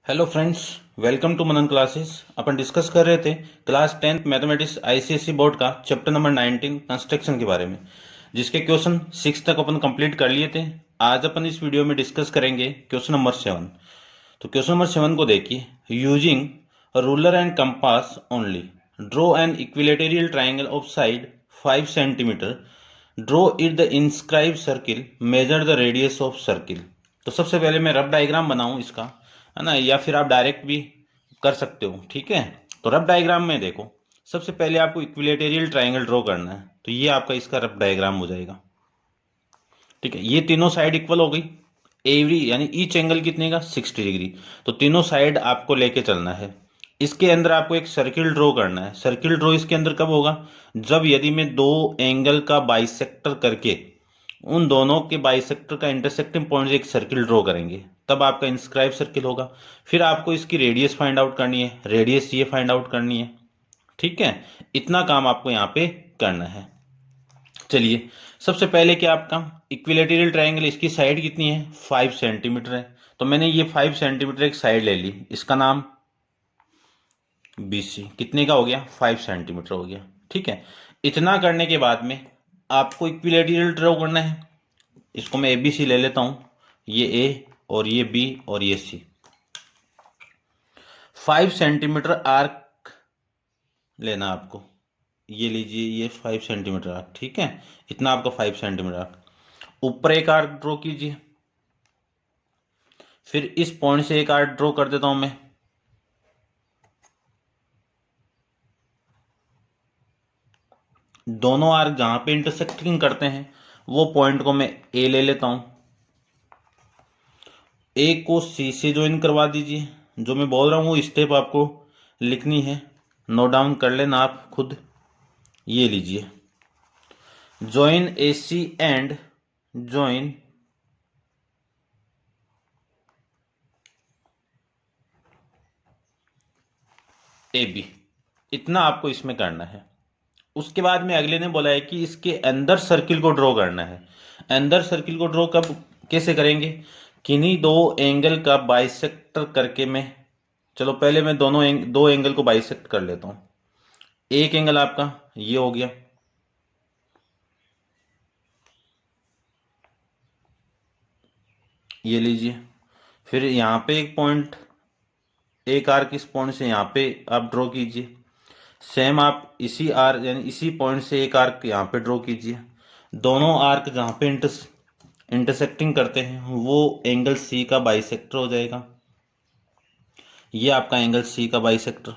Hello friends, welcome to Manan classes. अपन discuss कर रहे थे class 10th mathematics ICSE board का चैप्टर नंबर 19 कंस्ट्रक्शन के बारे में, जिसके क्वेश्चन 6 तक अपन कंप्लीट कर लिए थे। आज अपन इस वीडियो में डिस्कस करेंगे क्वेश्चन नंबर 7। तो क्वेश्चन नंबर 7 को देखिए। Using ruler and compass only draw an equilateral triangle of side 5 centimetre, draw it the inscribe circle, measure the radius of circle. तो सबसे पहले मैं रफ डायग्राम बनाऊं इसका, है ना, या फिर आप डायरेक्ट भी कर सकते हो। ठीक है, तो रफ डायग्राम में देखो, सबसे पहले आपको इक्विलेटरल ट्राइंगल ड्रॉ करना है। तो ये आपका इसका रफ डायग्राम हो जाएगा। ठीक है, ये तीनों साइड इक्वल हो गई। एवरी यानी ईच एंगल कितने का 60 डिग्री। तो तीनों साइड आपको लेके चलना है। इसके अंदर आपको एक सर्किल ड्रॉ करना है। सर्किल ड्रॉ इसके अंदर कब होगा? जब यदि मैं दो एंगल का बाइसेक्टर करके उन दोनों के बाइसेक्टर का इंटरसेक्टिंग पॉइंट से एक सर्किल ड्रॉ करेंगे, तब आपका इंस्क्राइब सर्किल होगा। फिर आपको इसकी रेडियस फाइंड आउट करनी है, रेडियस ये फाइंड आउट करनी है। ठीक है, इतना काम आपको यहाँ पे करना है। चलिए, सबसे पहले क्या आपका इक्विलेटरल ट्राइंगल, इसकी साइड कितनी है? 5 सेंटीमीटर है। तो मैंने ये 5 सेंटीमीटर एक साइड ले ली, इसका नाम BC। कितने का हो गया? 5 सेंटीमीटर हो गया। ठीक है, इतना करने के बाद में आपको इक्विलेटरल ड्रॉ करना है। इसको मैं ABC ले लेता हूं, ये A और ये B और ये C। 5 सेंटीमीटर आर्क लेना आपको, ये लीजिए, ये 5 सेंटीमीटर आर्क। ठीक है, इतना आपका 5 सेंटीमीटर आर्क। ऊपर एक आर्क ड्रॉ कीजिए। फिर इस पॉइंट से एक आर्क ड्रॉ कर देता हूं मैं। दोनों आर्क जहां पे इंटरसेक्टिंग करते हैं वो पॉइंट को मैं A ले लेता हूं। A को C से ज्वाइन करवा दीजिए। जो मैं बोल रहा हूं वो स्टेप आपको लिखनी है, नोट डाउन कर लेना आप खुद। ये लीजिए, join AC and join AB। इतना आपको इसमें करना है। उसके बाद में अगले ने बोला है कि इसके अंदर सर्किल को ड्रॉ करना है। अंदर सर्किल को ड्रॉ कब कैसे करेंगे? किन्हीं दो एंगल का बाइसेक्टर करके मैं, चलो पहले मैं दो एंगल को बाइसेक्ट कर लेता हूं। एक एंगल आपका ये हो गया, ये लीजिए। फिर यहां पे एक पॉइंट, एक आर्क इस पॉइंट से यहां पे आप ड्रॉ कीजिए। सेम आप इसी आर्क यानी इसी पॉइंट से एक आर्क यहां पे ड्रॉ कीजिए। दोनों आर्क जहां पे इंटरसेक्टिंग करते हैं वो एंगल C का बाइसेक्टर हो जाएगा। ये आपका एंगल C का बाइसेक्टर,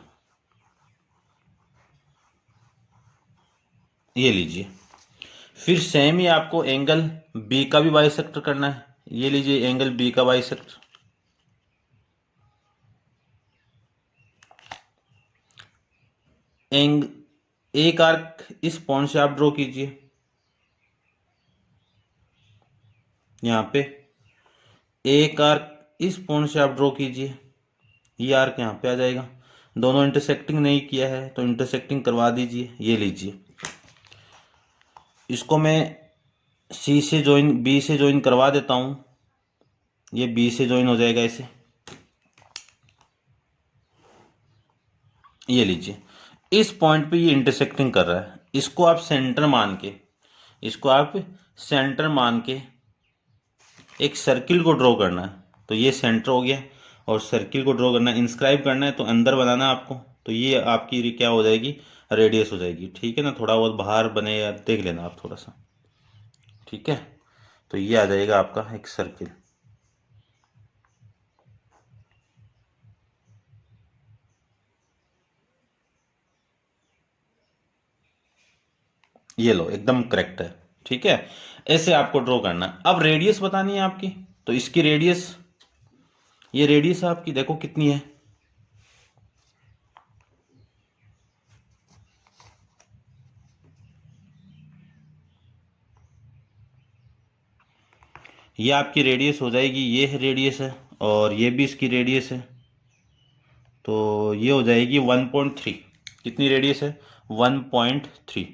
ये लीजिए। फिर सेम ही आपको एंगल B का भी बाइसेक्टर करना है। ये लीजिए, एंगल B का बाइसेक्टर। एक आर्क इस पॉइंट से आप ड्रॉ कीजिए यहाँ पे। एक आर्क इस पॉइंट से आप ड्रॉ कीजिए, ये आर्क यहाँ पे आ जाएगा। दोनों इंटरसेक्टिंग नहीं किया है तो इंटरसेक्टिंग करवा दीजिए। ये लीजिए, इसको मैं B से ज्वाइन करवा देता हूं। ये B से ज्वाइन हो जाएगा ऐसे। ये लीजिए, इस पॉइंट पे ये इंटरसेक्टिंग कर रहा है। इसको आप सेंटर मान के, इसको आप सेंटर मान के एक सर्किल को ड्रॉ करना है। तो ये सेंटर हो गया, और सर्किल को ड्रॉ करना है, इंस्क्राइब करना है तो अंदर बनाना है आपको। तो ये आपकी क्या हो जाएगी? रेडियस हो जाएगी। ठीक है ना, थोड़ा बहुत बाहर बने या देख लेना आप थोड़ा सा। ठीक है, तो ये आ जाएगा आपका एक सर्किल। ये लो, एकदम करेक्ट है। ठीक है, ऐसे आपको ड्रॉ करना है। अब रेडियस बतानी है आपकी, तो इसकी रेडियस, ये रेडियस आपकी देखो कितनी है। ये आपकी रेडियस हो जाएगी, ये है रेडियस है, और ये भी इसकी रेडियस है। तो ये हो जाएगी 1.3। कितनी रेडियस है? 1.3।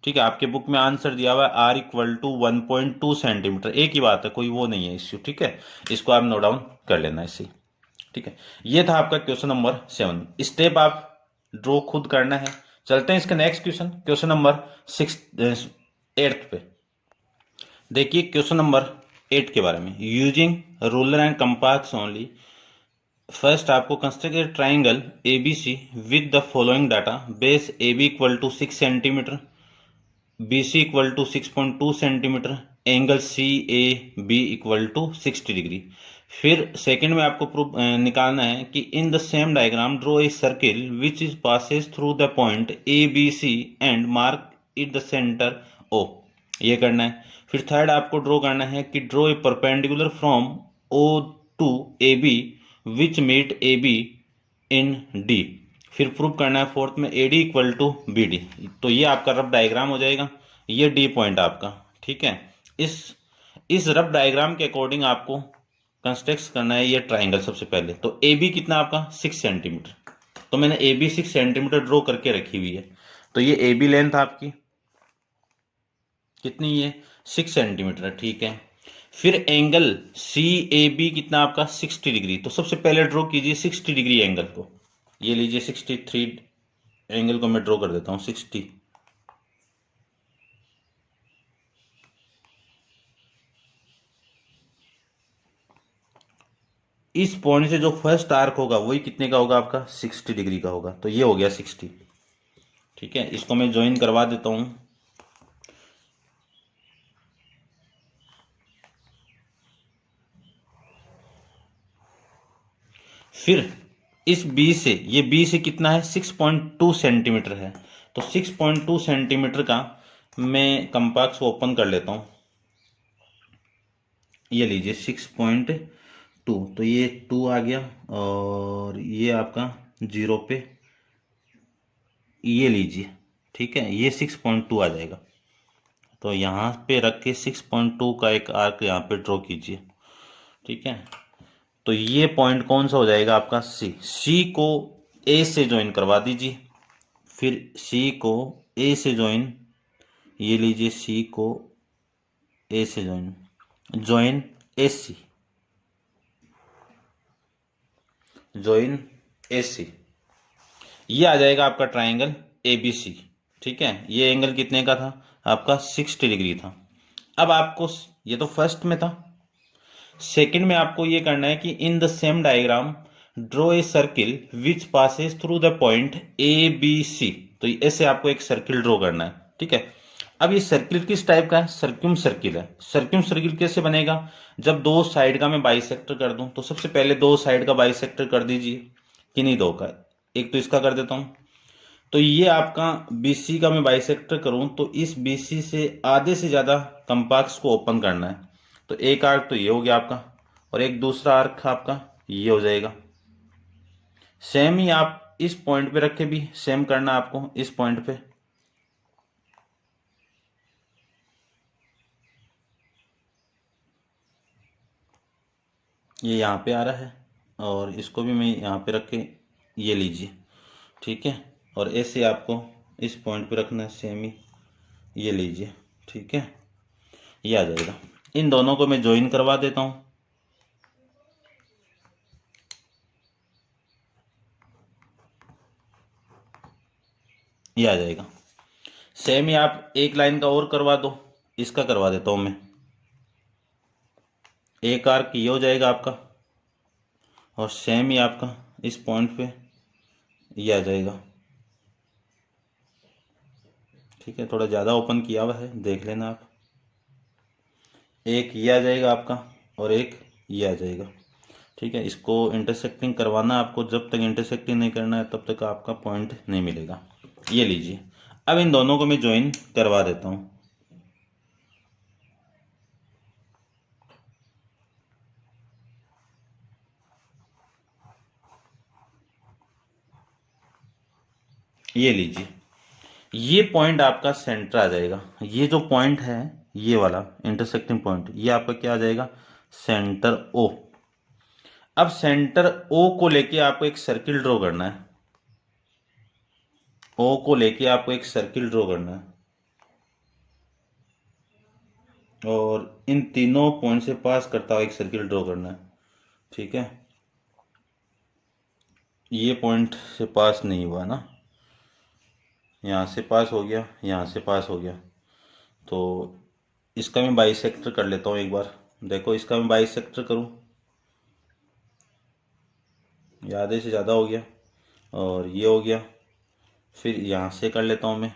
ठीक है, आपके बुक में आंसर दिया हुआ है R = 1.2 सेंटीमीटर। एक ही बात है, कोई वो नहीं है इश्यू। ठीक है, इसको आप नोट डाउन कर लेना ऐसे ही। ठीक है, ये था आपका क्वेश्चन नंबर 7। स्टेप आप ड्रॉ खुद करना है। चलते हैं इसका नेक्स्ट क्वेश्चन, क्वेश्चन नंबर 8 पे। देखिए क्वेश्चन नंबर 8 के बारे में, using ruler and compass only. First आपको construct a triangle ABC with the following data. Base AB equal to 6 centimetre, BC equal to 6.2 centimetre, angle CAB equal to 60 degree. फिर second में आपको proof निकालना है कि in the same diagram draw a circle which is passes through the point ABC and mark it the centre O। ये करना है। फिर थर्ड आपको ड्रॉ करना है कि draw a perpendicular from O to AB which meet AB in D। फिर prove करना है फोर्थ में AD इक्वल टू BD। तो ये आपका रफ डायग्राम हो जाएगा, ये D पॉइंट आपका। ठीक है, इस रफ डायग्राम के अकॉर्डिंग आपको कंस्ट्रक्ट करना है ये ट्राइंगल। सबसे पहले तो AB कितना आपका 6 सेंटीमीटर, तो मैंने AB 6 सेंटीमीटर ड्रॉ करके रखी हुई है। तो ये AB लेंथ आपकी कितनी है, 6 सेंटीमीटर। ठीक है, फिर एंगल CAB कितना आपका 60 डिग्री। तो सबसे पहले ड्रॉ कीजिए 60 डिग्री एंगल को। ये लीजिए 63 एंगल को मैं ड्रॉ कर देता हूं 60। इस पॉइंट से जो फर्स्ट आर्क होगा वही कितने का होगा आपका 60 डिग्री का होगा। तो ये हो गया 60। ठीक है, इसको मैं ज्वाइन करवा देता हूं। फिर इस B से, ये B से कितना है 6.2 सेंटीमीटर है। तो 6.2 सेंटीमीटर का मैं कंपास को ओपन कर लेता हूं। ये लीजिए 6.2, तो ये 2 आ गया और ये आपका 0 पे ये लीजिए। ठीक है, ये 6.2 आ जाएगा। तो यहाँ पे रख के 6.2 का एक आर्क यहाँ पे ड्रॉ कीजिए। ठीक है, तो ये पॉइंट कौन सा हो जाएगा आपका C को A से ज्वाइन करवा दीजिए। फिर C को A से ज्वाइन, ये लीजिए C को A से ज्वाइन AC, ज्वाइन AC। ये आ जाएगा आपका ट्राइंगल ABC। ठीक है, ये एंगल कितने का था आपका 60 डिग्री था। अब आपको, ये तो फर्स्ट में था, सेकंड में आपको ये करना है कि in the same diagram draw a circle which passes through the point ABC। तो ऐसे आपको एक सर्किल ड्रॉ करना है। ठीक है, अब ये सर्किल किस टाइप का है, सर्क्यूम सर्किल है। सर्क्यूम सर्किल कैसे बनेगा, जब दो साइड का मैं बाइसेक्टर कर दूं। तो सबसे पहले दो साइड का बाइसेक्टर कर दीजिए, किन्हीं दो का, एक तो इसका कर देता हूं। तो ये आपका BC का मैं बाइसेक्टर करूं तो इस BC से आधे से ज्यादा कंपास को ओपन करना है। तो एक आर्क तो ये हो गया आपका, और एक दूसरा आर्क आपका ये हो जाएगा। सेम ही आप इस पॉइंट पे रखे भी सेम करना आपको, इस पॉइंट पे। ये यहाँ पे आ रहा है और इसको भी मैं यहाँ पे रख के ये लीजिए। ठीक है, और ऐसे आपको इस पॉइंट पे रखना है सेम ही, ये लीजिए। ठीक है, ये आ जाएगा। इन दोनों को मैं ज्वाइन करवा देता हूँ। ये आ जाएगा। सेम ही आप एक लाइन का और करवा दो, इसका करवा देता हूँ मैं। एक आर्क ये हो जाएगा आपका, और सेम ही आपका इस पॉइंट पे ये आ जाएगा। ठीक है, थोड़ा ज़्यादा ओपन किया हुआ है, देख लेना आप। एक ये आ जाएगा आपका और एक ये आ जाएगा। ठीक है, इसको इंटरसेक्टिंग करवाना आपको, जब तक इंटरसेक्टिंग नहीं करना है तब तक आपका पॉइंट नहीं मिलेगा। ये लीजिए। अब इन दोनों को मैं ज्वाइन करवा देता हूँ। ये लीजिए, ये पॉइंट आपका सेंटर आ जाएगा। ये जो पॉइंट है ये वाला इंटरसेक्टिंग पॉइंट, ये आपका क्या आ जाएगा, सेंटर O। अब सेंटर O को लेके आपको एक सर्किल ड्रॉ करना है। O को लेके आपको एक सर्किल ड्रॉ करना है, और इन तीनों पॉइंट से पास करता हुआ एक सर्किल ड्रॉ करना है। ठीक है, ये पॉइंट से पास नहीं हुआ ना, यहाँ से पास हो गया, यहाँ से पास हो गया, तो इसका मैं बाइसेक्टर कर लेता हूँ एक बार। देखो इसका मैं बाइसेक्टर करूँ, ये आधे से ज़्यादा हो गया, और ये हो गया, फिर यहाँ से कर लेता हूँ मैं,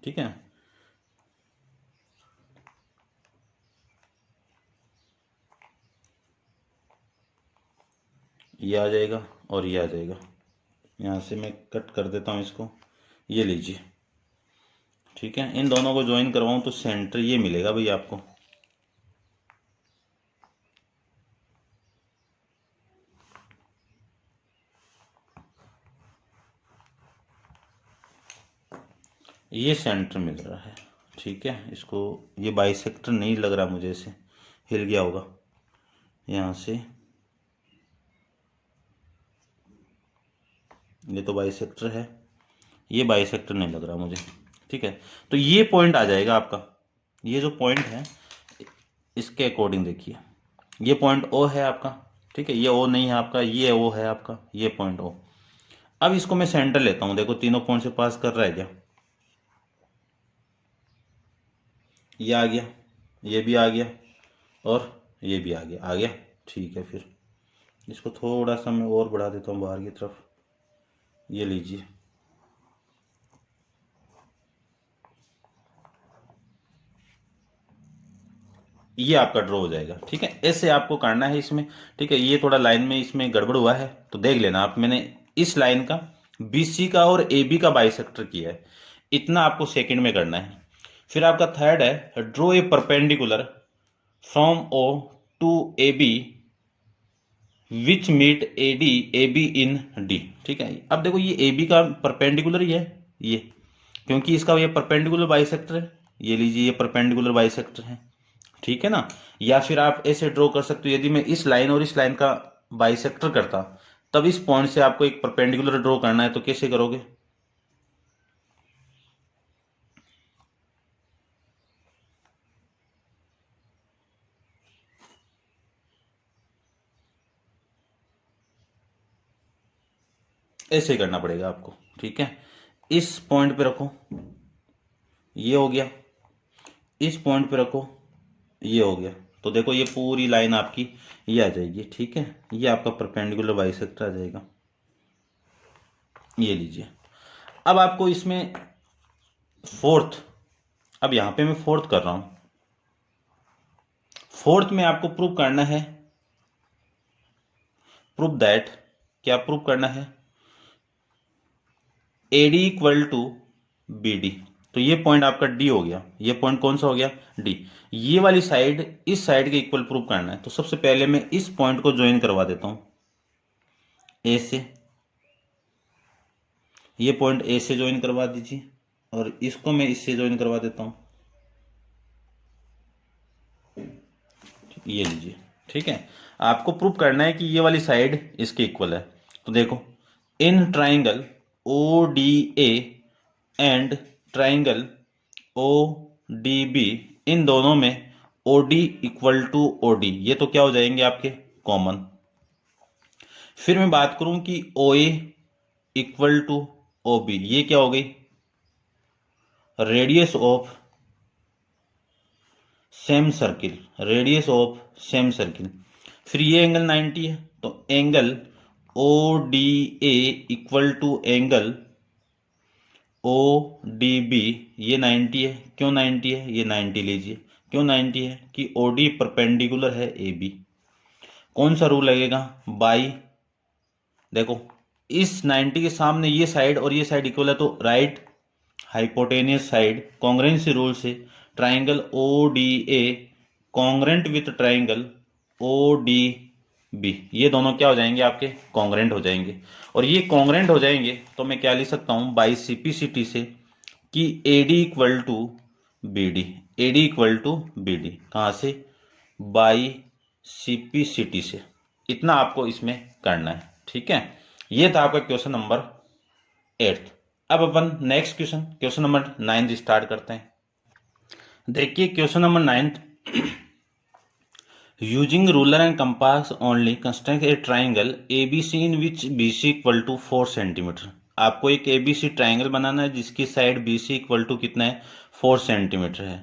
ठीक है। ये आ जाएगा और ये आ जाएगा, यहाँ से मैं कट कर देता हूँ इसको, ये लीजिए, ठीक है। इन दोनों को ज्वाइन करवाऊँ तो सेंटर ये मिलेगा भाई आपको। ये सेंटर मिल रहा है, ठीक है। इसको ये बाइसेक्टर नहीं लग रहा मुझे, इसे हिल गया होगा यहाँ से, ये तो बाइसेक्टर है, ये बाइसेक्टर नहीं लग रहा मुझे, ठीक है। तो ये पॉइंट आ जाएगा आपका, ये जो पॉइंट है इसके अकॉर्डिंग देखिए, ये पॉइंट ओ है आपका, ठीक है। ये ओ नहीं है आपका, ये ओ है आपका, ये पॉइंट ओ। अब इसको मैं सेंटर लेता हूँ, देखो तीनों पॉइंट से पास कर रहा है क्या, ये आ गया, ये भी आ गया, और ये भी आ गया, ठीक है। फिर इसको थोड़ा सा मैं और बढ़ा देता हूँ बाहर की तरफ, ये लीजिए, ये आपका ड्रॉ हो जाएगा, ठीक है। ऐसे आपको करना है इसमें, ठीक है। ये थोड़ा लाइन में इसमें गड़बड़ हुआ है तो देख लेना आप, मैंने इस लाइन का BC का और AB का बाइसेक्टर किया है, इतना आपको सेकंड में करना है। फिर आपका थर्ड है draw a perpendicular from O to AB which meet AB in D, ठीक है। अब देखो ये AB का परपेंडिकुलर ही है ये, क्योंकि इसका ये परपेंडिकुलर बाइसेक्टर है, ये लीजिए ये परपेंडिकुलर बाइसेक्टर है, ठीक है ना। या फिर आप ऐसे ड्रॉ कर सकते हो, यदि मैं इस लाइन और इस लाइन का बाइसेक्टर करता तब इस पॉइंट से आपको एक परपेंडिकुलर ड्रॉ करना है, तो कैसे करोगे, ऐसे करना पड़ेगा आपको, ठीक है। इस पॉइंट पे रखो, ये हो गया, इस पॉइंट पे रखो, ये हो गया, तो देखो ये पूरी लाइन आपकी ये आ जाएगी, ठीक है। ये आपका परपेंडिकुलर बाइसेक्टर आ जाएगा, ये लीजिए। अब आपको इसमें फोर्थ, अब यहां पे मैं फोर्थ कर रहा हूं, फोर्थ में आपको प्रूव करना है, प्रूव दैट, क्या प्रूव करना है, AD इक्वल टू BD, तो ये पॉइंट आपका D हो गया, ये पॉइंट कौन सा हो गया, D। ये वाली साइड इस साइड के इक्वल प्रूव करना है, तो सबसे पहले मैं इस पॉइंट को ज्वाइन करवा देता हूं A से, ये पॉइंट A से ज्वाइन करवा दीजिए, और इसको मैं इससे ज्वाइन करवा देता हूं, ये लीजिए, ठीक है। आपको प्रूव करना है कि ये वाली साइड इसके इक्वल है, तो देखो in triangle ODA and triangle ODB, इन दोनों में OD इक्वल टू OD, ये तो क्या हो जाएंगे आपके कॉमन। फिर मैं बात करूं कि OA इक्वल टू OB, ये क्या हो गई, radius of same circle, radius of same circle. फिर ये एंगल 90 है, तो angle ODA equal to angle ODB, ये 90 है, क्यों 90 है, ये 90 लीजिए, क्यों 90 है कि OD परपेंडिकुलर है AB। कौन सा रूल लगेगा, बाई, देखो इस 90 के सामने ये साइड और ये साइड इक्वल है, तो right hypotenuse side congruency rule से triangle ODA congruent with triangle ODB, ये दोनों क्या हो जाएंगे आपके कॉन्ग्रेंट हो जाएंगे। और ये कॉन्ग्रेंट हो जाएंगे तो मैं क्या लिख सकता हूं बाई CPCT से कि AD equal to BD, AD equal to BD कहां से, बाई CPCT से। इतना आपको इसमें करना है, ठीक है। ये था आपका क्वेश्चन नंबर 8। अब अपन next question, question number 9 start करते हैं। देखिए question number 9, using ruler and compass only construct a triangle ABC in which BC equal to 4 centimetre. आपको एक ABC ट्राइंगल बनाना है जिसकी साइड BC इक्वल टू कितना है, 4 सेंटीमीटर है।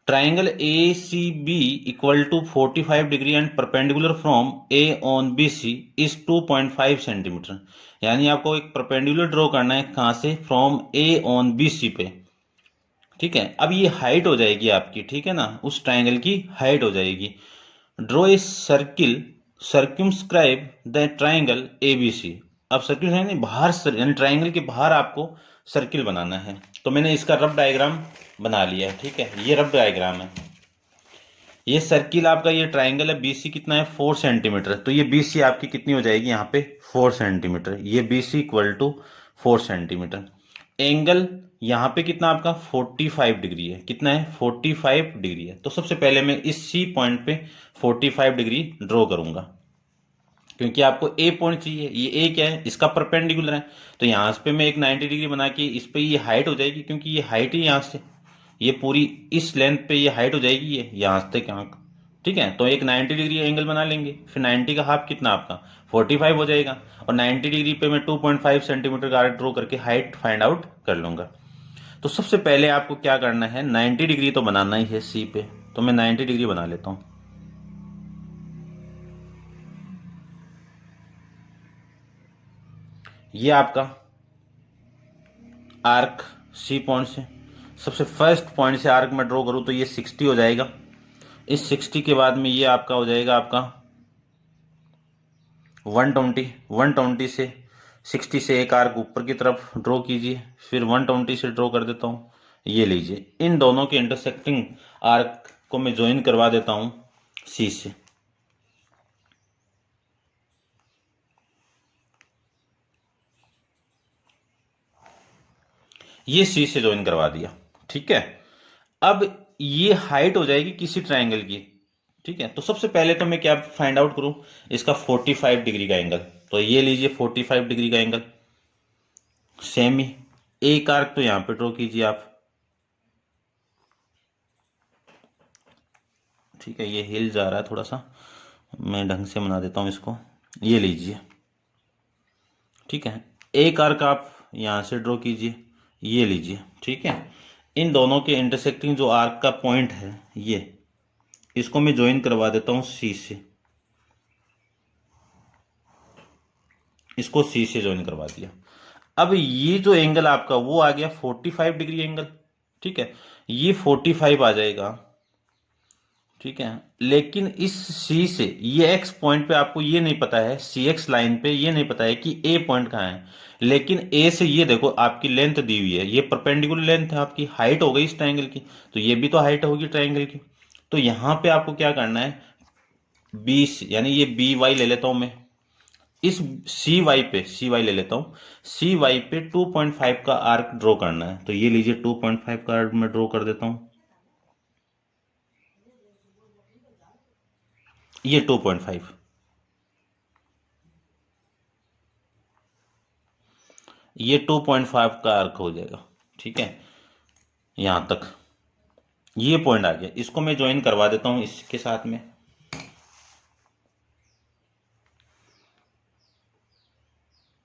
Triangle ACB equal to 45 degree and perpendicular from A on BC is 2.5 centimetre. यानी आपको एक परपेंडिकुलर ड्रॉ करना है, कहाँ से, फ्रॉम A ऑन BC पे। ठीक है, अब ये हाइट हो जाएगी आपकी, ठीक है ना, उस ट्राइंगल की हाइट हो जाएगी। Draw a circle circumscribe the triangle ABC। अब सर्किल यानी बाहर, यानी ट्राइंगल के बाहर आपको सर्किल बनाना है। तो मैंने इसका रफ डायग्राम बना लिया है। ठीक है, ये रफ डायग्राम है। ये सर्किल आपका, ये ट्राइंगल है, BC कितना है, 4 सेंटीमीटर। तो ये BC आपकी कितनी हो जाएगी यहाँ पे, 4 सेंटीमीटर। ये BC equal to 4 centimetre. Angle यहाँ पे कितना आपका 45 डिग्री है। कितना है, 45 डिग्री है। तो सबसे पहले मैं इस C पॉइंट पे 45 डिग्री ड्रॉ करूंगा, क्योंकि आपको A पॉइंट चाहिए। ये A क्या है, इसका परपेंडिकुलर है। तो यहाँ पे मैं एक 90 डिग्री बना के इस पे ये हाइट हो जाएगी, क्योंकि ये हाइट ही यहाँ से, ये पूरी इस लेंथ पे ये हाइट हो जाएगी, ये यहाँ तक यहाँ। ठीक है, तो एक 90 डिग्री एंगल बना लेंगे। फिर 90 का हाफ कितना आपका 45 हो जाएगा, और 90 डिग्री पे मैं 2.5 सेंटीमीटर का आर्क ड्रॉ करके हाइट फाइंड आउट कर लूंगा। तो सबसे पहले आपको क्या करना है, 90 डिग्री तो बनाना ही है C पे। तो मैं 90 डिग्री बना लेता हूँ। ये आपका आर्क C पॉइंट से, सबसे फर्स्ट पॉइंट से आर्क में ड्रॉ करूँ तो ये 60 हो जाएगा। इस 60 के बाद में ये आपका हो जाएगा आपका 120 से 60 से एक आर्क ऊपर की तरफ ड्रॉ कीजिए। फिर 120 से ड्रॉ कर देता हूँ। ये लीजिए, इन दोनों के इंटरसेक्टिंग आर्क को मैं ज्वाइन करवा देता हूँ C से। ये C से ज्वाइन करवा दिया। ठीक है, अब ये हाइट हो जाएगी किसी ट्राइंगल की। ठीक है, तो सबसे पहले तो मैं क्या फाइंड आउट करूं, इसका 45 डिग्री का एंगल। तो ये लीजिए 45 डिग्री का एंगल। सेम ही एक आर्क तो यहां पे ड्रॉ कीजिए आप। ठीक है, ये हिल जा रहा है थोड़ा सा, मैं ढंग से बना देता हूं इसको। ये लीजिए, ठीक है, एक आर्क आप यहां से ड्रॉ कीजिए। ये लीजिए, ठीक है, इन दोनों के इंटरसेक्टिंग जो आर्क का पॉइंट है, ये इसको मैं ज्वाइन करवा देता हूं C से। इसको C से ज्वाइन करवा दिया। अब ये जो एंगल आपका वो आ गया 45 डिग्री एंगल। ठीक है, ये 45 आ जाएगा। ठीक है, लेकिन इस C से ये X पॉइंट पे आपको ये नहीं पता है, CX लाइन पे ये नहीं पता है कि A पॉइंट कहाँ है। लेकिन A से ये देखो आपकी लेंथ दी हुई है, ये परपेंडिकुलर लेंथ है आपकी, हाइट हो गई इस ट्राइंगल की, तो ये भी तो हाइट होगी ट्राइंगल की। तो यहां पे आपको क्या करना है, BC, यानी ये BY ले लेता हूं मैं। इस cy ले लेता हूं, cy पे 2.5 का आर्क ड्रॉ करना है। तो ये लीजिए 2.5 का आर्क मैं ड्रॉ कर देता हूं। ये 2.5, ये 2.5 का आर्क हो जाएगा। ठीक है, यहां तक ये पॉइंट आ गया। इसको मैं ज्वाइन करवा देता हूं इसके साथ में।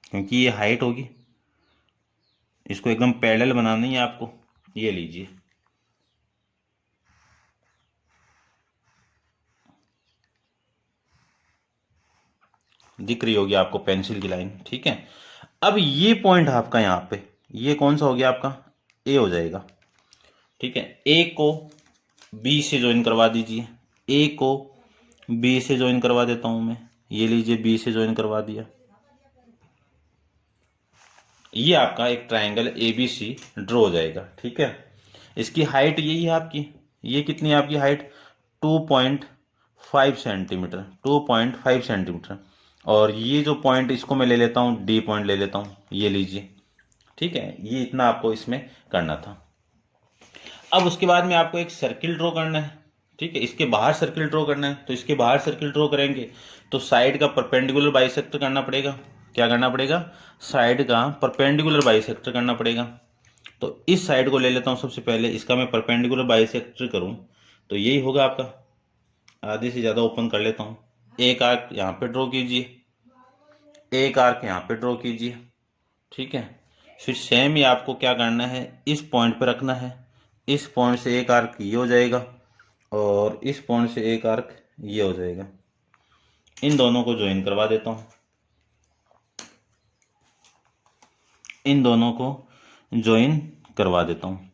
क्योंकि ये हाइट होगी, इसको एकदम पैरेलल बनानी है आपको। ये लीजिए, दिख रही होगी आपको पेंसिल की लाइन। ठीक है, अब ये पॉइंट आपका यहाँ पे, ये कौन सा हो गया आपका, A हो जाएगा। ठीक है, A को B से ज्वाइन करवा दीजिए। A को B से ज्वाइन करवा देता हूं मैं। ये लीजिए, B से ज्वाइन करवा दिया। ये आपका एक ट्राइंगल ABC ड्रॉ हो जाएगा। ठीक है, इसकी हाइट यही है आपकी। ये कितनी है आपकी हाइट, 2.5 सेंटीमीटर, 2.5 सेंटीमीटर। और ये जो पॉइंट, इसको मैं ले लेता हूँ D पॉइंट ले लेता हूँ। ये लीजिए, ठीक है, ये इतना आपको इसमें करना था। अब उसके बाद में आपको एक सर्किल ड्रॉ करना है। ठीक है, इसके बाहर सर्किल ड्रॉ करना है। तो इसके बाहर सर्किल ड्रॉ करेंगे तो साइड का परपेंडिकुलर बाइसेक्टर करना पड़ेगा। क्या करना पड़ेगा, साइड का परपेंडिकुलर बाइसेक्टर करना पड़ेगा। तो इस साइड को ले लेता हूं सबसे पहले, इसका मैं परपेंडिकुलर बाइसेक्टर करूं तो यही होगा आपका। आधे से ज़्यादा ओपन कर लेता हूँ। एक आर्क यहाँ पे ड्रॉ कीजिए, एक आर्क यहाँ पे ड्रॉ कीजिए, ठीक है। फिर सेम ही आपको क्या करना है, इस पॉइंट पे रखना है। इस पॉइंट से एक आर्क ये हो जाएगा और इस पॉइंट से एक आर्क ये हो जाएगा। इन दोनों को ज्वाइन करवा देता हूँ, इन दोनों को ज्वाइन करवा देता हूँ।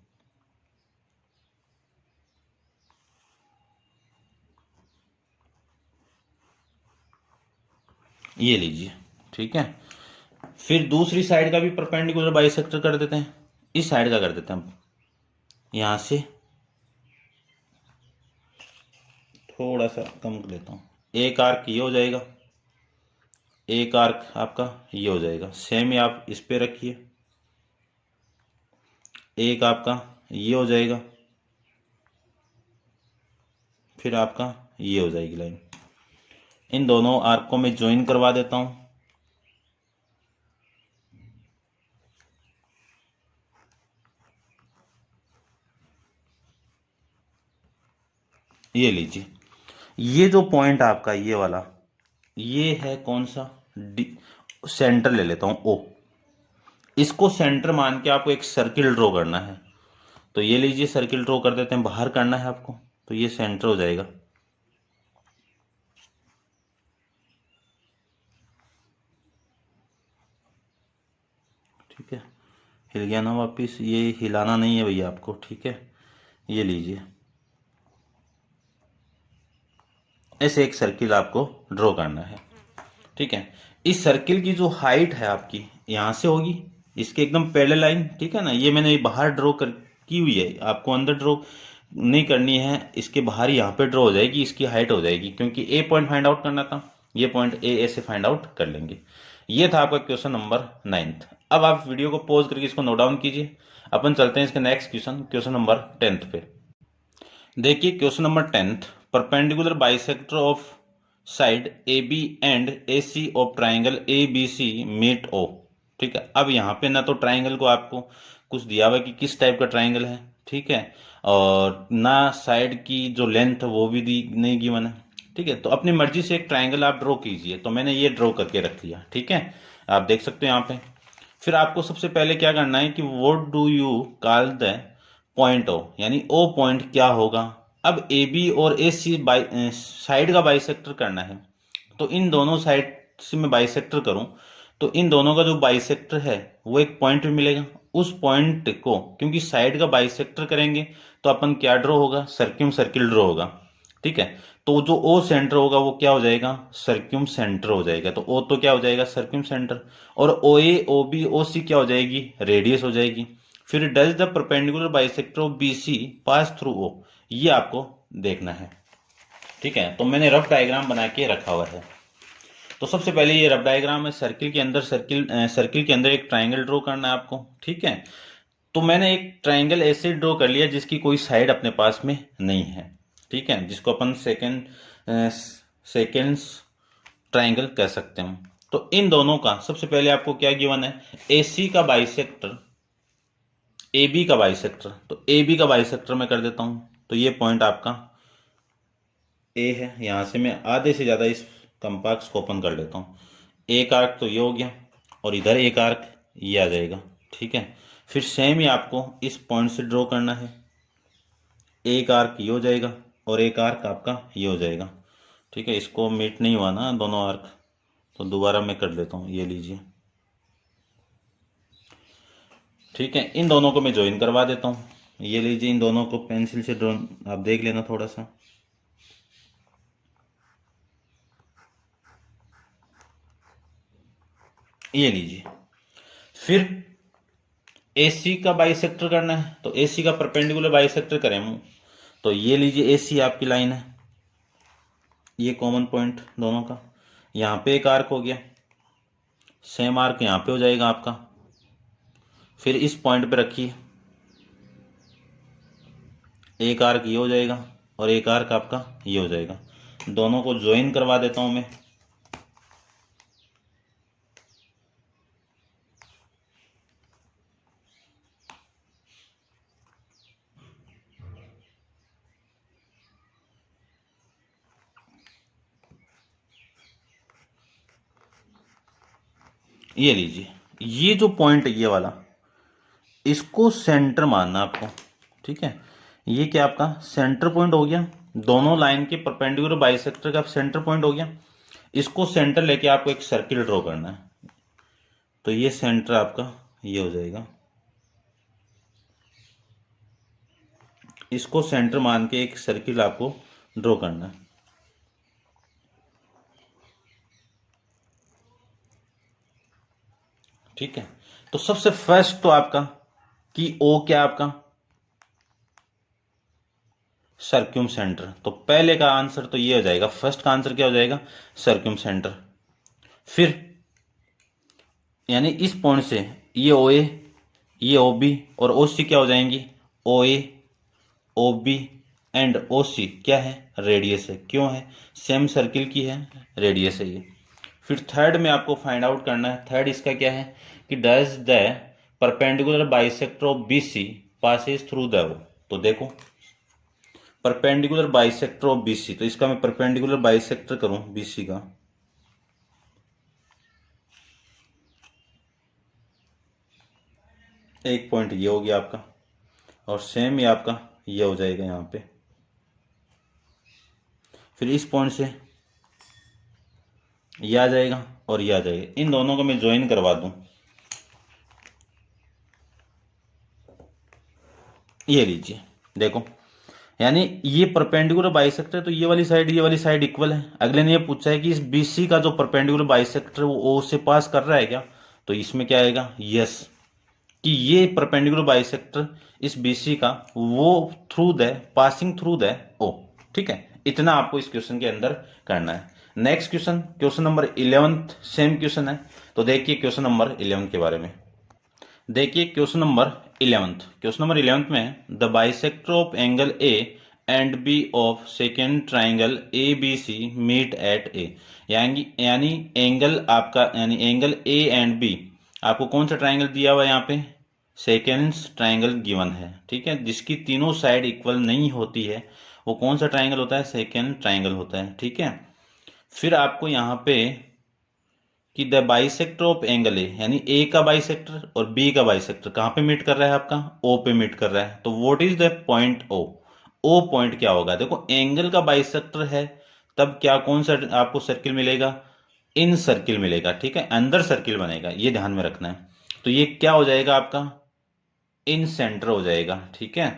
ये लीजिए, ठीक है। फिर दूसरी साइड का भी परपेंडिकुलर बाइसेक्टर कर देते हैं। इस साइड का कर देते हैं हम, यहाँ से थोड़ा सा कम कर लेता हूँ। एक आर्क ये हो जाएगा, एक आर्क आपका ये हो जाएगा। सेम ही आप इस पे रखिए, एक आपका ये हो जाएगा, फिर आपका ये हो जाएगी लाइन। इन दोनों आर्क को मैं ज्वाइन करवा देता हूँ। ये लीजिए, ये जो पॉइंट आपका ये वाला, ये है कौन सा, डी। सेंटर ले लेता हूँ ओ। इसको सेंटर मान के आपको एक सर्किल ड्रॉ करना है। तो ये लीजिए, सर्किल ड्रॉ कर देते हैं, बाहर करना है आपको, तो ये सेंटर हो जाएगा। ठीक है, हिल गया ना वापिस, ये हिलाना नहीं है भैया आपको, ठीक है। ये लीजिए, ऐसे एक सर्किल आपको ड्रॉ करना है, ठीक है। इस सर्किल की जो हाइट है आपकी यहाँ से होगी, इसके एकदम पैरेलल लाइन, ठीक है ना। ये मैंने बाहर ड्रॉ कर की हुई है, आपको अंदर ड्रॉ नहीं करनी है, इसके बाहर यहाँ पे ड्रॉ हो जाएगी, इसकी हाइट हो जाएगी, क्योंकि ए पॉइंट फाइंड आउट करना था। ये पॉइंट ए ऐसे फाइंड आउट कर लेंगे। ये था आपका क्वेश्चन नंबर 9th। अब आप वीडियो को पॉज करके इसको नोट डाउन कीजिए। अपन चलते हैं इसके next question, question number 10th पे। देखिए question number 10th, perpendicular bisector of side A B and A C of triangle A B C meet O. ठीक है, अब यहाँ पे ना तो ट्राइंगल को आपको कुछ दिया हुआ है कि किस टाइप का ट्राइंगल है, ठीक है, और ना साइड की जो लेंथ है वो भी दी नहीं गिवन है, ठीक है। तो अपनी मर्जी से एक ट्राइंगल आप ड्रॉ कीजिए। तो मैंने ये ड्रॉ करके रख लिया, ठीक है, आप देख सकते हो यहाँ पे। फिर आपको सबसे पहले क्या करना है कि what do you call the point O, यानी ओ पॉइंट क्या होगा। अब ए बी और ए सी साइड का बाइसेक्टर करना है। तो इन दोनों साइड से मैं बाइसेक्टर करूं तो इन दोनों का जो बाइसेक्टर है वो एक पॉइंट में मिलेगा। उस पॉइंट को, क्योंकि साइड का बाइसेक्टर करेंगे तो अपन क्या ड्रॉ होगा, सर्क्यूम सर्किल ड्रॉ होगा, ठीक है। तो जो ओ सेंटर होगा वो क्या हो जाएगा, सर्क्यूम सेंटर हो जाएगा। तो ओ तो क्या हो जाएगा, सर्क्यूम सेंटर। और ओ ए ओ बी ओ सी क्या हो जाएगी, रेडियस हो जाएगी। फिर does the perpendicular bisector of B C pass through O, ये आपको देखना है, ठीक है। तो मैंने रफ डायग्राम बना के रखा हुआ है। तो सबसे पहले ये रफ डायग्राम है, सर्किल के अंदर सर्किल के अंदर एक ट्राइंगल ड्रॉ करना है आपको, ठीक है। तो मैंने एक ट्राइंगल ऐसे ड्रॉ कर लिया जिसकी कोई साइड अपने पास में नहीं है, ठीक है, जिसको अपन सेकेंड्स ट्राइंगल कह सकते हैं। तो इन दोनों का सबसे पहले आपको क्या गिवन है, ए सी का बाइसेक्टर ए बी का बाइसेक्टर। तो ए बी का बाइसेक्टर मैं कर देता हूं। तो ये पॉइंट आपका ए है, यहां से मैं आधे से ज्यादा इस कंपास को ओपन कर लेता हूँ। एक आर्क तो ये हो गया और इधर एक आर्क ये आ जाएगा, ठीक है। फिर सेम ही आपको इस पॉइंट से ड्रॉ करना है। एक आर्क ये हो जाएगा और एक आर्क आपका ये हो जाएगा, ठीक है। इसको मीट नहीं हुआ ना दोनों आर्क, तो दोबारा मैं कर लेता हूँ। ये लीजिए, ठीक है। इन दोनों को मैं ज्वाइन करवा देता हूँ। ये लीजिए, इन दोनों को पेंसिल से ड्रॉ, आप देख लेना थोड़ा सा। ये लीजिए, फिर AC का बाइसेक्टर करना है। तो AC का परपेंडिकुलर बाइसेक्टर करें हम, तो ये लीजिए AC आपकी लाइन है, ये कॉमन पॉइंट दोनों का। यहाँ पे एक आर्क हो गया, सेम आर्क यहाँ पे हो जाएगा आपका। फिर इस पॉइंट पे रखिए, एक आर्क ये हो जाएगा और एक आर्क आपका ये हो जाएगा। दोनों को ज्वाइन करवा देता हूँ मैं। ये लीजिए, ये जो पॉइंट है ये वाला, इसको सेंटर मानना आपको, ठीक है। ये क्या आपका सेंटर पॉइंट हो गया, दोनों लाइन के परपेंडिकुलर बाइसेक्टर का सेंटर पॉइंट हो गया। इसको सेंटर लेके आपको एक सर्किल ड्रॉ करना है, तो ये सेंटर आपका ये हो जाएगा। इसको सेंटर मान के एक सर्किल आपको ड्रॉ करना है, ठीक है। तो सबसे फर्स्ट तो आपका कि ओ क्या आपका सर्क्यूम सेंटर, तो पहले का आंसर तो ये हो जाएगा, फर्स्ट का आंसर क्या हो जाएगा सर्क्यूम सेंटर। फिर यानी इस पॉइंट से ये ओ ए, ये ओ बी और ओ सी क्या हो जाएंगी, ओ ए, ओ बी एंड ओ सी क्या है रेडियस है, क्यों है सेम सर्किल की है, रेडियस है ये। फिर थर्ड में आपको फाइंड आउट करना है, थर्ड इसका क्या है कि does the perpendicular bisector of B C passes through the O. तो देखो perpendicular bisector of B C, तो इसका मैं परपेंडिकुलर बाइसेक्टर करूं बी सी का, एक पॉइंट ये हो गया आपका, और सेम ही आपका ये हो जाएगा यहाँ पे। फिर इस पॉइंट से ये आ जाएगा और ये आ जाएगा, इन दोनों को मैं ज्वाइन करवा दूं, ये लीजिए देखो, यानी ये परपेंडिकुलर बाइसेक्टर है, तो ये वाली साइड इक्वल है। अगले ने ये पूछा है कि इस बीसी का जो परपेंडिकुलर बाइसेक्टर है वो ओ से पास कर रहा है क्या, तो इसमें क्या आएगा यस, कि ये परपेंडिकुलर बाइसेक्टर इस बीसी का वो through the passing through the O, ठीक है। इतना आपको इस क्वेश्चन के अंदर करना है। Next question, question number 11, same question है। तो देखिए क्वेश्चन नंबर 11 के बारे में, देखिए क्वेश्चन नंबर 11, क्वेश्चन नंबर 11 में the bisector of angle A and B of second triangle A B C meet at A, यानी एंगल आपका यानी एंगल ए एंड बी, आपको कौन सा ट्राइंगल दिया हुआ है यहाँ पे सेकेंड ट्राइंगल गिवन है, ठीक है, जिसकी तीनों साइड इक्वल नहीं होती है, वो कौन सा ट्राइंगल होता है सेकेंड ट्राइंगल होता है, ठीक है। फिर आपको यहाँ पे कि द बाइसेक्टर ऑफ एंगल ए, यानी ए का बाइसेक्टर और बी का बाइसेक्टर कहाँ पे मीट कर रहा है आपका ओ पे मीट कर रहा है, तो what is the point O, O point क्या होगा, देखो एंगल का बाइसेक्टर है तब क्या कौन सा आपको सर्किल मिलेगा, इन सर्किल मिलेगा, ठीक है, अंदर सर्किल बनेगा, ये ध्यान में रखना है। तो ये क्या हो जाएगा आपका इन सेंटर हो जाएगा, ठीक है।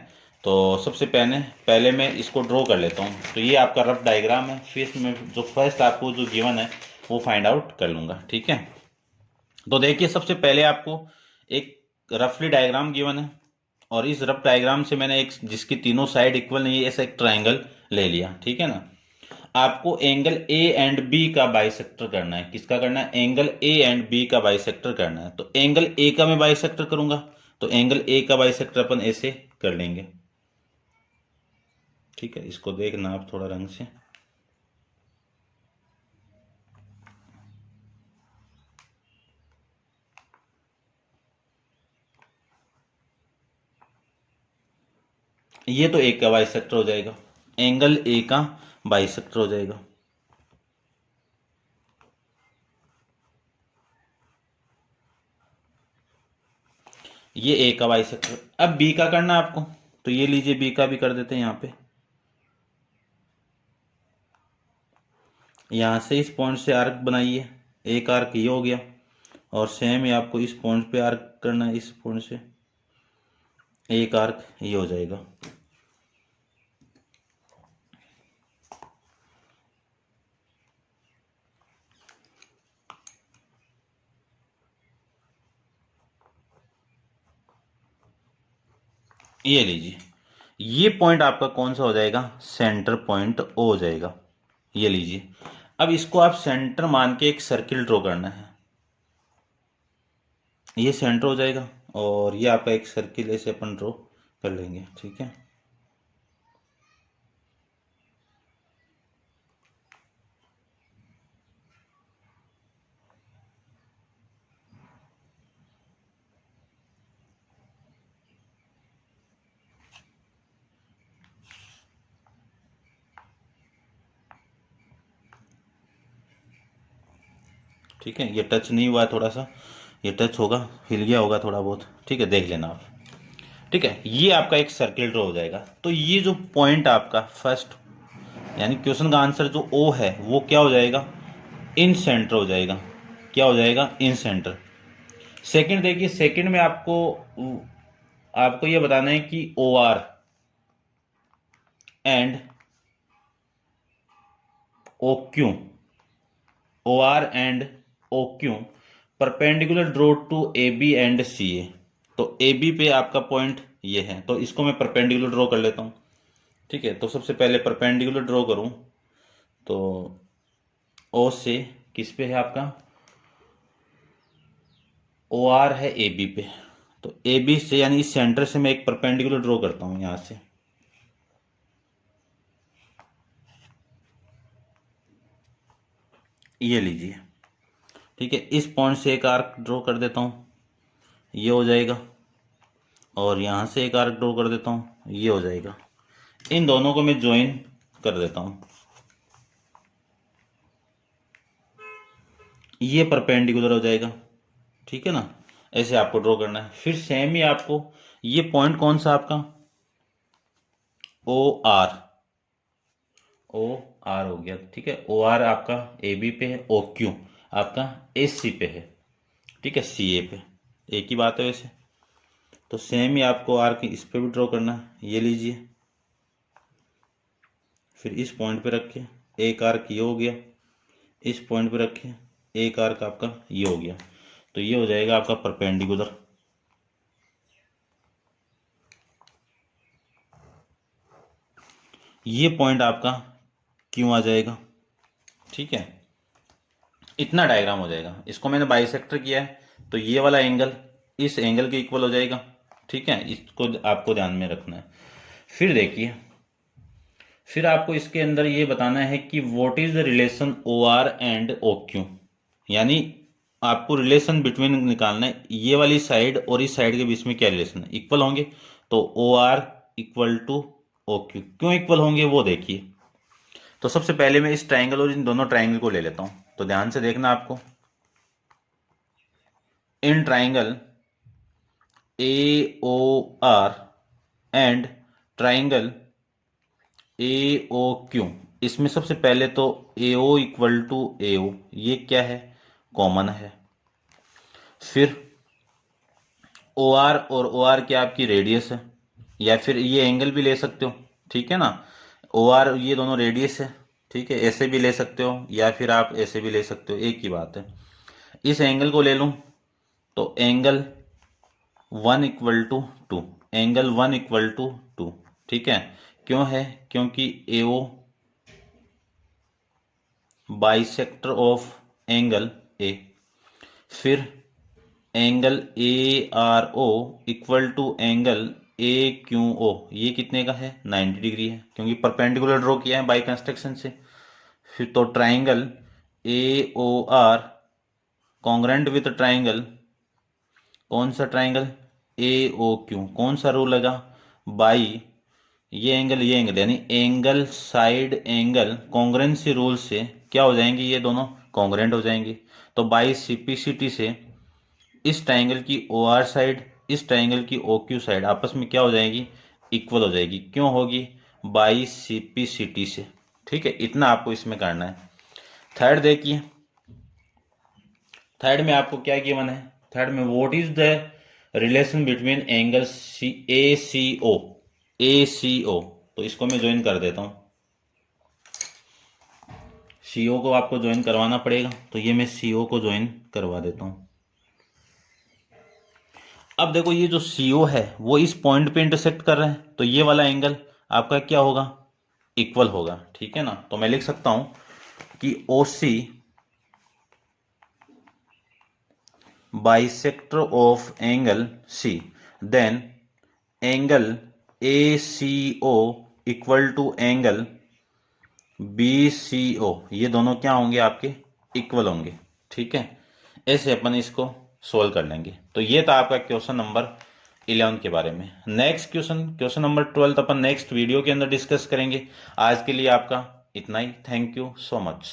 तो सबसे पहले पहले मैं इसको ड्रॉ कर लेता हूँ, तो ये आपका रफ डायग्राम है, फिर मैं जो फर्स्ट आपको जो गिवन है वो फाइंड आउट कर लूंगा, ठीक है। तो देखिए सबसे पहले आपको एक रफली डायग्राम गिवन है, और इस रफ डायग्राम से मैंने एक जिसकी तीनों साइड इक्वल नहीं है ऐसा एक ट्राइंगल ले लिया, ठीक है ना। आपको एंगल ए एंड बी का बाइसेक्टर करना है, किसका करना है एंगल ए एंड बी का बाइसेक्टर करना है, तो एंगल ए का मैं बाइसेक्टर करूंगा, तो एंगल ए का बाइसेक्टर अपन ऐसे कर लेंगे, ठीक है। इसको देखना आप थोड़ा रंग से, ये तो ए का बाइसेक्टर हो जाएगा, एंगल ए का बाइसेक्टर हो जाएगा, ये ए का बाइसेक्टर। अब बी का करना आपको, तो ये लीजिए बी का भी कर देते हैं यहाँ पे, यहाँ से इस पॉइंट से आर्क बनाइए, एक आर्क ये हो गया, और सेम ही आपको इस पॉइंट पे आर्क करना है, इस पॉइंट से एक आर्क ये हो जाएगा। ये लीजिए, ये पॉइंट आपका कौन सा हो जाएगा सेंटर पॉइंट ओ हो जाएगा, ये लीजिए। अब इसको आप सेंटर मान के एक सर्किल ड्रॉ करना है, ये सेंटर हो जाएगा, और ये आपका एक सर्किल ऐसे अपन ड्रॉ कर लेंगे, ठीक है। ठीक है, ये टच नहीं हुआ है, थोड़ा सा ये टच होगा, हिल गया होगा थोड़ा बहुत, ठीक है, देख लेना आप। ठीक है, ये आपका एक सर्किल ड्रॉ हो जाएगा। तो ये जो पॉइंट आपका फर्स्ट यानी क्वेश्चन का आंसर जो ओ है वो क्या हो जाएगा, इन सेंटर हो जाएगा। क्या हो जाएगा, इन सेंटर। सेकंड देखिए, सेकंड में आपको ये बताना है कि O R and O Q, O R and O Q perpendicular draw to A B and C A. तो ए बी पे आपका पॉइंट ये है, तो इसको मैं परपेंडिकुलर ड्रॉ कर लेता हूं। ठीक है, तो सबसे पहले परपेंडिकुलर ड्रॉ करूं तो ओ से किस पे है आपका, ओ आर है ए बी पे। तो ए बी से यानी इस सेंटर से मैं एक परपेंडिकुलर ड्रॉ करता हूं यहां से। ये लीजिए, ठीक है, इस पॉइंट से एक आर्क ड्रॉ कर देता हूं, ये हो जाएगा। और यहां से एक आर्क ड्रॉ कर देता हूं, ये हो जाएगा। इन दोनों को मैं ज्वाइन कर देता हूं, ये परपेंडिकुलर हो जाएगा। ठीक है ना, ऐसे आपको ड्रॉ करना है। फिर सेम ही आपको ये पॉइंट कौन सा आपका, ओ आर, ओ आर हो गया। ठीक है, ओ आर आपका ए बी पे है, ओ क्यू आपका ए सी पे है। ठीक है, सी ए पे, एक ही बात है वैसे। तो सेम ही आपको आर की इस पे भी ड्रॉ करना है, ये लीजिए। फिर इस पॉइंट पे रखे, एक आर्क ये हो गया, इस पॉइंट पे रखे एक आर्क आपका ये हो गया। तो ये हो जाएगा आपका परपेंडिकुलर। ये पॉइंट आपका क्यों आ जाएगा। ठीक है, इतना डायग्राम हो जाएगा। इसको मैंने बाइसेक्टर किया है, तो ये वाला एंगल इस एंगल के इक्वल हो जाएगा। ठीक है, इसको आपको ध्यान में रखना है। फिर देखिए, फिर आपको इसके अंदर ये बताना है कि what is the relation O R and O Q, यानी आपको रिलेशन बिटवीन निकालना है। ये वाली साइड और इस साइड के बीच में क्या रिलेशन है, इक्वल होंगे। तो O R equal to O Q, क्यों इक्वल होंगे वो देखिए। तो सबसे पहले मैं इस ट्राइंगल और इन दोनों ट्राइंगल को ले लेता हूं, तो ध्यान से देखना आपको। In triangle A O R and triangle A O Q, इसमें सबसे पहले तो ए ओ इक्वल टू ए ओ, ये क्या है, कॉमन है। फिर ओ आर और ओ आर क्या आपकी रेडियस है, या फिर ये एंगल भी ले सकते हो। ठीक है ना, ओ आर ये दोनों रेडियस है। ठीक है, ऐसे भी ले सकते हो या फिर आप ऐसे भी ले सकते हो, एक ही बात है। इस एंगल को ले लूं तो एंगल 1 = 2, एंगल 1 = 2। ठीक है, क्यों है, क्योंकि AO bisector of angle A. फिर angle A R O equal to angle A Q O, ये कितने का है, 90 डिग्री है, क्योंकि परपेंडिकुलर ड्रॉ किया है बाई कंस्ट्रक्शन से। फिर तो triangle A O R congruent with triangle, कौन सा ट्राइंगल, ए ओ क्यू, कौन सा रूल लगा, बाई ये एंगल यानी एंगल साइड एंगल कॉन्ग्रेंसी रूल से क्या हो जाएंगे, ये दोनों कॉन्ग्रेंट हो जाएंगे। तो बाई सीपीसीटी से इस ट्राइंगल की ओ आर साइड इस ट्राइंगल की ओ क्यू साइड आपस में क्या हो जाएगी, इक्वल हो जाएगी। क्यों होगी, बाई सीपीसीटी से। ठीक है, इतना आपको इसमें करना है। थर्ड देखिए, थर्ड में आपको क्या गिवन है, थर्ड में what is the relation between angle C A C O, A C O. तो इसको मैं ज्वाइन कर देता हूं, सीओ को आपको ज्वाइन करवाना पड़ेगा, तो ये मैं सीओ को ज्वाइन करवा देता हूं। अब देखो, ये जो सीओ है वो इस पॉइंट पे इंटरसेक्ट कर रहा है, तो ये वाला एंगल आपका क्या होगा, इक्वल होगा। ठीक है ना, तो मैं लिख सकता हूं कि O C bisector of angle C, then angle A C O equal to angle B C O, ये दोनों क्या होंगे आपके, इक्वल होंगे। ठीक है, ऐसे अपन इसको सोल्व कर लेंगे। तो ये था आपका क्वेश्चन नंबर 11 के बारे में। नेक्स्ट क्वेश्चन नंबर 12 अपन नेक्स्ट वीडियो के अंदर डिस्कस करेंगे। आज के लिए आपका इतना ही। Thank you so much.